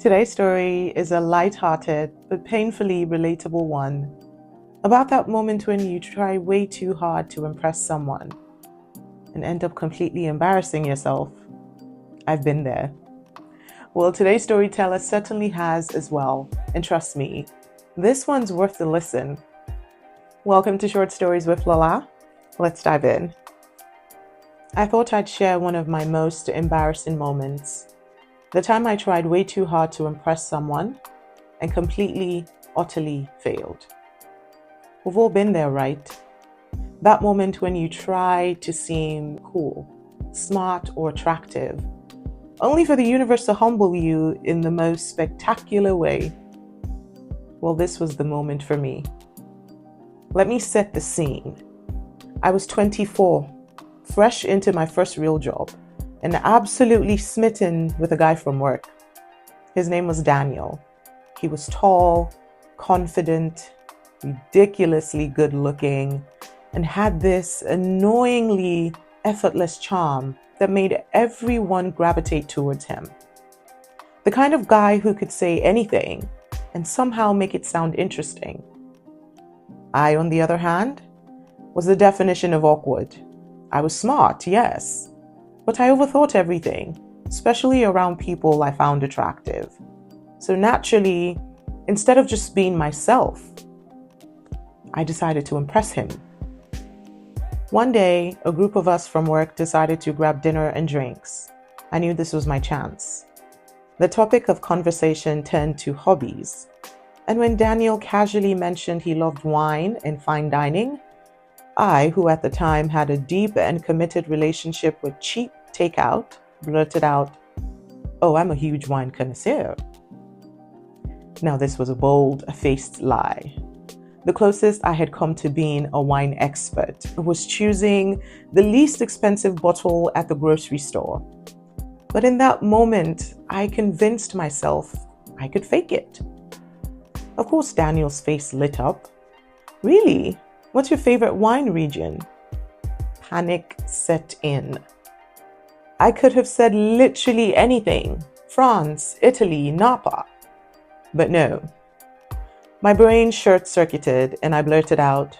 Today's story is a light-hearted but painfully relatable one about that moment when you try way too hard to impress someone and end up completely embarrassing yourself. I've been there. Well, today's storyteller certainly has as well, and trust me, this one's worth the listen. Welcome to Short Stories with Lola. Let's dive in. I thought I'd share one of my most embarrassing moments. The time I tried way too hard to impress someone and completely, utterly failed. We've all been there, right? That moment when you try to seem cool, smart, or attractive, only for the universe to humble you in the most spectacular way. Well, this was the moment for me. Let me set the scene. I was 24, fresh into my first real job, and absolutely smitten with a guy from work. His name was Daniel. He was tall, confident, ridiculously good looking, and had this annoyingly effortless charm that made everyone gravitate towards him. The kind of guy who could say anything and somehow make it sound interesting. I, on the other hand, was the definition of awkward. I was smart, yes, but I overthought everything, especially around people I found attractive. So naturally, instead of just being myself, I decided to impress him. One day, a group of us from work decided to grab dinner and drinks. I knew this was my chance. The topic of conversation turned to hobbies. And when Daniel casually mentioned he loved wine and fine dining, I, who at the time had a deep and committed relationship with cheap takeout, blurted out, "Oh, I'm a huge wine connoisseur." Now, this was a bold-faced lie. The closest I had come to being a wine expert was choosing the least expensive bottle at the grocery store. But in that moment, I convinced myself I could fake it. Of course, Daniel's face lit up. "Really? What's your favorite wine region?" Panic set in. I could have said literally anything. France, Italy, Napa. But no. My brain short-circuited and I blurted out,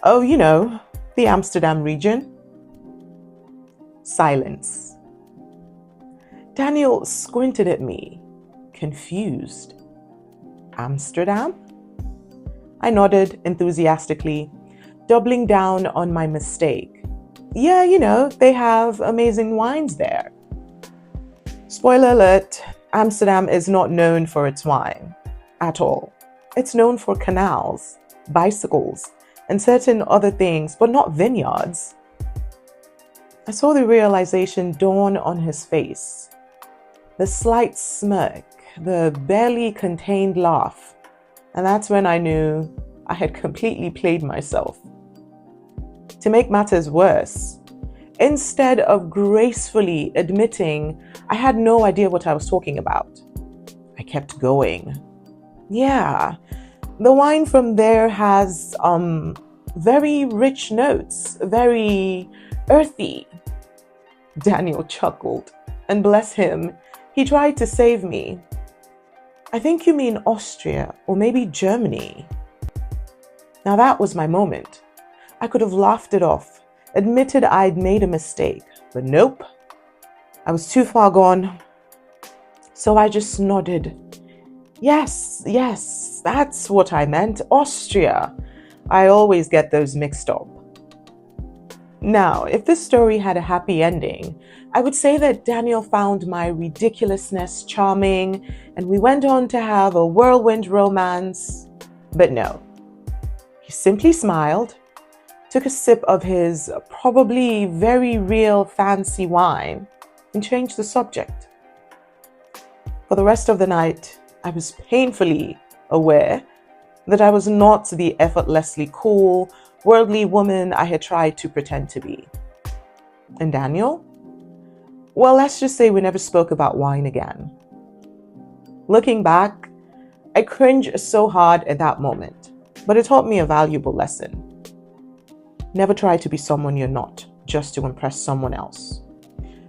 "Oh, the Amsterdam region." Silence. Daniel squinted at me, confused. Amsterdam? I nodded enthusiastically, doubling down on my mistake. "Yeah, they have amazing wines there." Spoiler alert, Amsterdam is not known for its wine at all. It's known for canals, bicycles, and certain other things, but not vineyards. I saw the realization dawn on his face. The slight smirk, the barely contained laugh. And that's when I knew I had completely played myself. To make matters worse, instead of gracefully admitting I had no idea what I was talking about, I kept going. "Yeah, the wine from there has very rich notes, very earthy." Daniel chuckled, and bless him, he tried to save me. "I think you mean Austria or maybe Germany." Now that was my moment. I could have laughed it off, admitted I'd made a mistake, but nope. I was too far gone. So I just nodded. Yes, that's what I meant, Austria. I always get those mixed up. Now, if this story had a happy ending, I would say that Daniel found my ridiculousness charming and we went on to have a whirlwind romance. But no, he simply smiled, took a sip of his probably very real fancy wine, and changed the subject. For the rest of the night, I was painfully aware that I was not the effortlessly cool, worldly woman I had tried to pretend to be. And Daniel? Well, let's just say we never spoke about wine again. Looking back, I cringe so hard at that moment, but it taught me a valuable lesson. Never try to be someone you're not, just to impress someone else.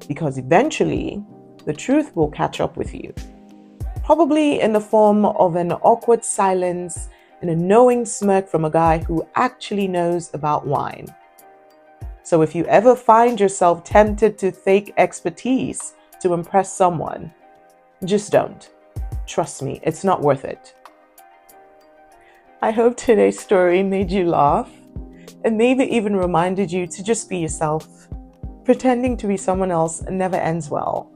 Because eventually, the truth will catch up with you. probably in the form of an awkward silence and a knowing smirk from a guy who actually knows about wine. So if you ever find yourself tempted to fake expertise to impress someone, just don't. Trust me, it's not worth it. I hope today's story made you laugh and maybe even reminded you to just be yourself. Pretending to be someone else never ends well.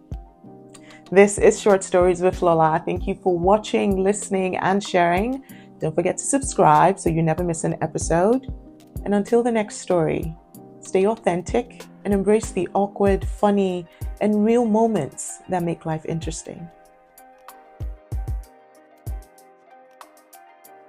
This is Short Stories with Lola. Thank you for watching, listening, and sharing. Don't forget to subscribe so you never miss an episode. And until the next story, stay authentic and embrace the awkward, funny, and real moments that make life interesting.